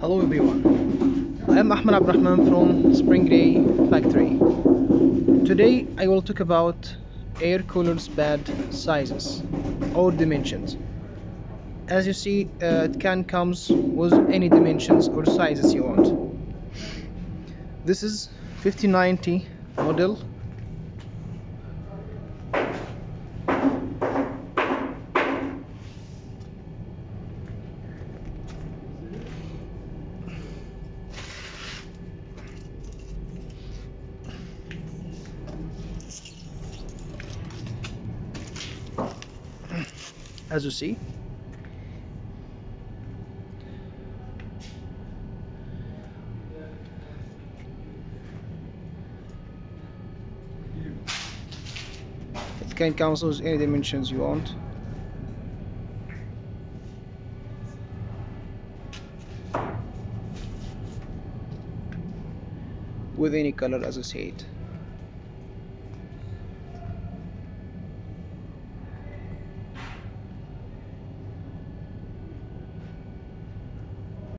Hello everyone, I am Ahmed Abdurrahman from Springday Factory. Today I will talk about air coolers bed sizes or dimensions. As you see, it can comes with any dimensions or sizes you want. This is 5090 model. As you see, it can come with any dimensions you want, with any color as I said.